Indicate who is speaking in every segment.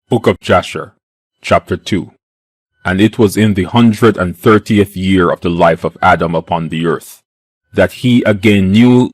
Speaker 1: Book of Jasher, chapter 2. And it was in the 130th year of the life of Adam upon the earth, that he again knew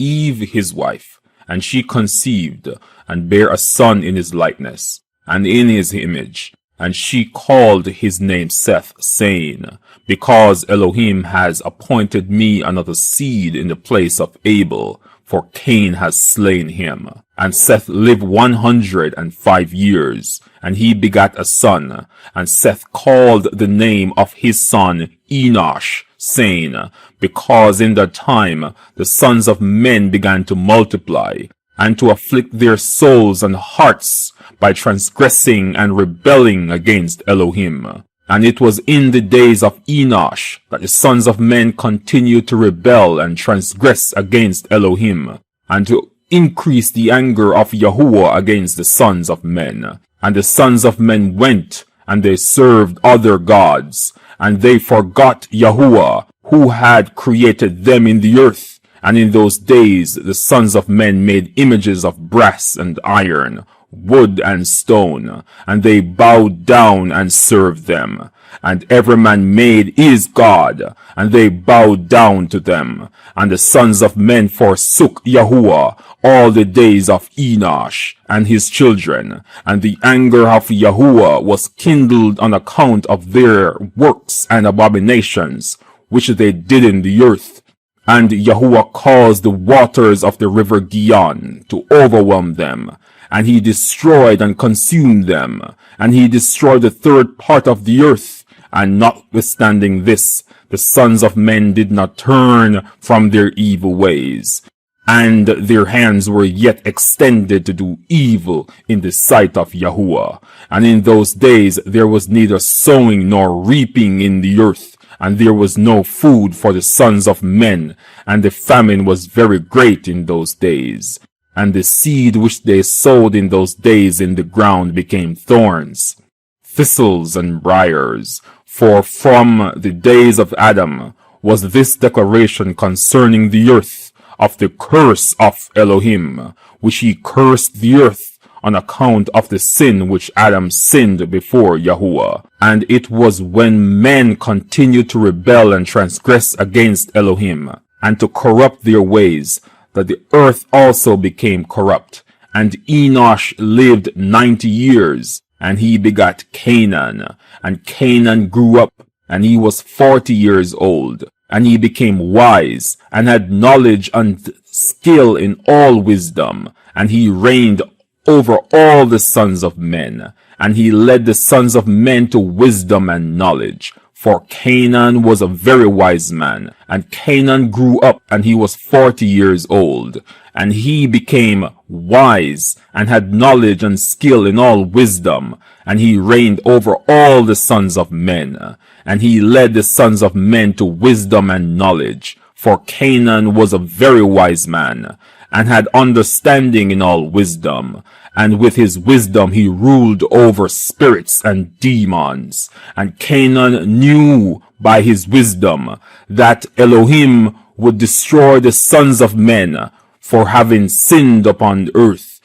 Speaker 1: Eve his wife, and she conceived, and bare a son in his likeness, and in his image. And she called his name Seth, saying, Because Elohim has appointed me another seed in the place of Abel, for Cain has slain him. And Seth lived 105 years, and he begat a son. And Seth called the name of his son Enosh, saying, Because in that time the sons of men began to multiply, and to afflict their souls and hearts by transgressing and rebelling against Elohim. And it was in the days of Enosh that the sons of men continued to rebel and transgress against Elohim, and to increase the anger of Yahuwah against the sons of men. And the sons of men went, and they served other gods, and they forgot Yahuwah, who had created them in the earth. And in those days the sons of men made images of brass and iron, wood and stone, and they bowed down and served them. And every man made his god, and they bowed down to them. And the sons of men forsook Yahuwah all the days of Enosh and his children. And the anger of Yahuwah was kindled on account of their works and abominations, which they did in the earth. And Yahuwah caused the waters of the river Gihon to overwhelm them, and he destroyed and consumed them, and he destroyed the third part of the earth. And notwithstanding this, the sons of men did not turn from their evil ways, and their hands were yet extended to do evil in the sight of Yahuwah. And in those days there was neither sowing nor reaping in the earth, and there was no food for the sons of men, and the famine was very great in those days. And the seed which they sowed in those days in the ground became thorns, thistles, and briars. For from the days of Adam was this declaration concerning the earth, of the curse of Elohim, which he cursed the earth on account of the sin which Adam sinned before Yahuwah. And it was when men continued to rebel and transgress against Elohim, and to corrupt their ways, that the earth also became corrupt. And Enosh lived 90 years, and he begat Canaan. And Canaan grew up, and he was 40 years old. And he became wise, and had knowledge and skill in all wisdom. And he reigned over all the sons of men. And he led the sons of men to wisdom and knowledge. For Canaan was a very wise man. And Canaan grew up, and he was 40 years old. And he became wise, and had knowledge and skill in all wisdom. And he reigned over all the sons of men. And he led the sons of men to wisdom and knowledge. For Canaan was a very wise man, and had understanding in all wisdom. And with his wisdom he ruled over spirits and demons. And Canaan knew by his wisdom that Elohim would destroy the sons of men for having sinned upon earth,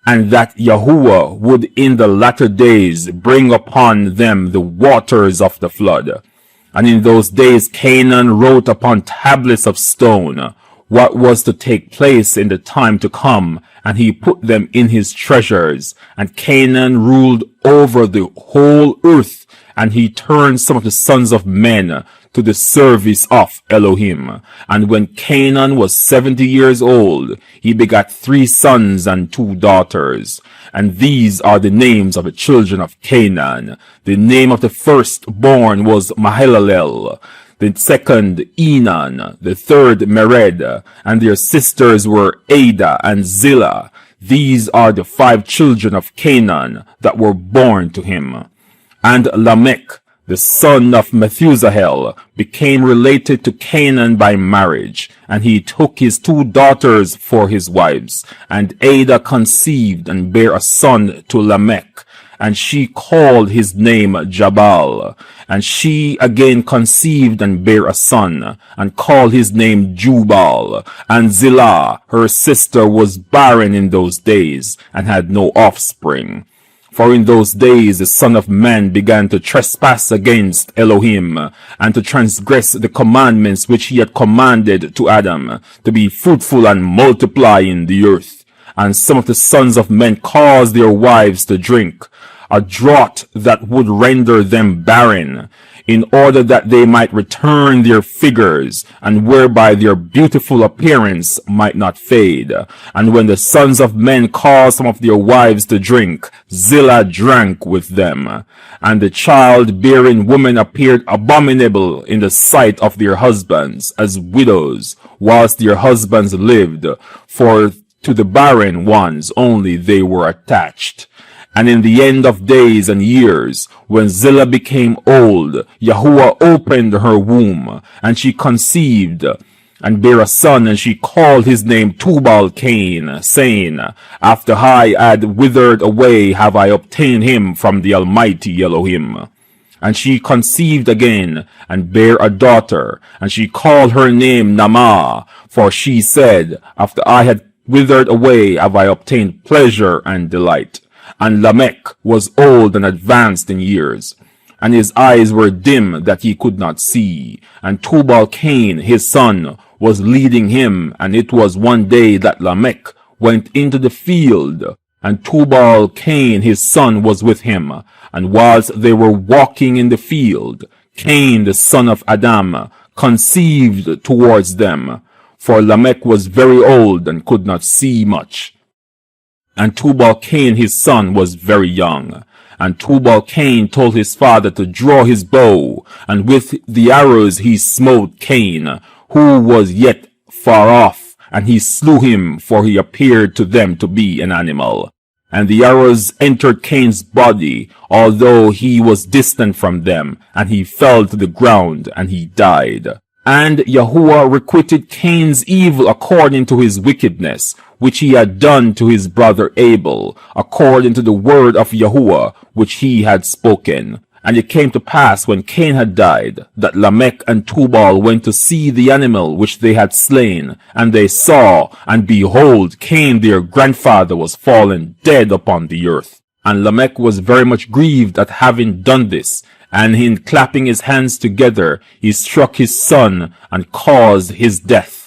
Speaker 1: and that Yahuwah would in the latter days bring upon them the waters of the flood. And in those days Canaan wrote upon tablets of stone what was to take place in the time to come, and he put them in his treasures. And Canaan ruled over the whole earth, and he turned some of the sons of men to the service of Elohim. And when Canaan was 70 years old, he begat 3 sons and 2 daughters. And these are the names of the children of Canaan. The name of the firstborn was Mahalalel, the second Enan, the third Mered, and their sisters were Ada and Zillah. These are the 5 children of Canaan that were born to him. And Lamech, the son of Methuselah, became related to Canaan by marriage, and he took his 2 daughters for his wives. And Ada conceived and bare a son to Lamech, and she called his name Jabal. And she again conceived and bare a son, and called his name Jubal. And Zillah, her sister, was barren in those days, and had no offspring. For in those days the Son of Man began to trespass against Elohim, and to transgress the commandments which he had commanded to Adam, to be fruitful and multiply in the earth. And some of the sons of men caused their wives to drink a draught that would render them barren, in order that they might return their figures, and whereby their beautiful appearance might not fade. And when the sons of men caused some of their wives to drink, Zillah drank with them. And the child-bearing women appeared abominable in the sight of their husbands, as widows, whilst their husbands lived, for to the barren ones only they were attached. And in the end of days and years, when Zillah became old, Yahuwah opened her womb, and she conceived, and bare a son, and she called his name Tubal-Cain, saying, After I had withered away have I obtained him from the Almighty Elohim. And she conceived again, and bare a daughter, and she called her name Naamah, for she said, After I had withered away have I obtained pleasure and delight. And Lamech was old and advanced in years, and his eyes were dim that he could not see. And Tubal-Cain his son was leading him, and it was one day that Lamech went into the field, and Tubal-Cain his son was with him. And whilst they were walking in the field, Cain the son of Adam conceived towards them, for Lamech was very old and could not see much. And Tubal-Cain his son was very young. And Tubal-Cain told his father to draw his bow, and with the arrows he smote Cain, who was yet far off, and he slew him, for he appeared to them to be an animal. And the arrows entered Cain's body, although he was distant from them, and he fell to the ground, and he died. And Yahuwah requited Cain's evil according to his wickedness, which he had done to his brother Abel, according to the word of Yahuwah, which he had spoken. And it came to pass, when Cain had died, that Lamech and Tubal went to see the animal which they had slain. And they saw, and behold, Cain their grandfather was fallen dead upon the earth. And Lamech was very much grieved at having done this, and in clapping his hands together, he struck his son, and caused his death.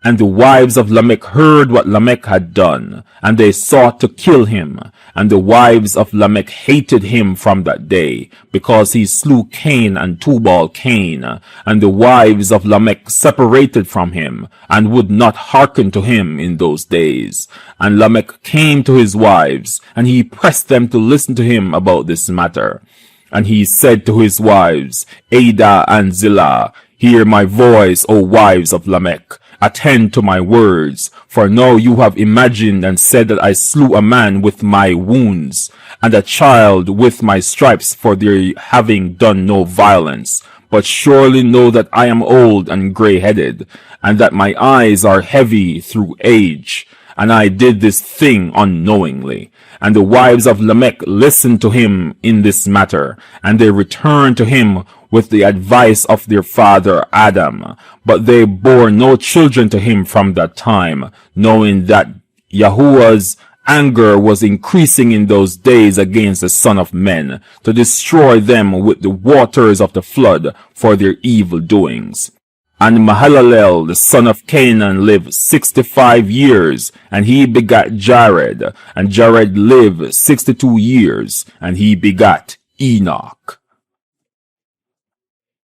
Speaker 1: And the wives of Lamech heard what Lamech had done, and they sought to kill him. And the wives of Lamech hated him from that day, because he slew Cain and Tubal-Cain. And the wives of Lamech separated from him, and would not hearken to him in those days. And Lamech came to his wives, and he pressed them to listen to him about this matter. And he said to his wives, Adah and Zillah, Hear my voice, O wives of Lamech. Attend to my words, for now you have imagined and said that I slew a man with my wounds, and a child with my stripes for their having done no violence. But surely know that I am old and gray-headed, and that my eyes are heavy through age, and I did this thing unknowingly. And the wives of Lamech listened to him in this matter, and they returned to him with the advice of their father Adam. But they bore no children to him from that time, knowing that Yahuwah's anger was increasing in those days against the Son of Men, to destroy them with the waters of the flood for their evil doings. And Mahalalel the son of Canaan lived 65 years, and he begat Jared. And Jared lived 62 years, and he begat Enoch.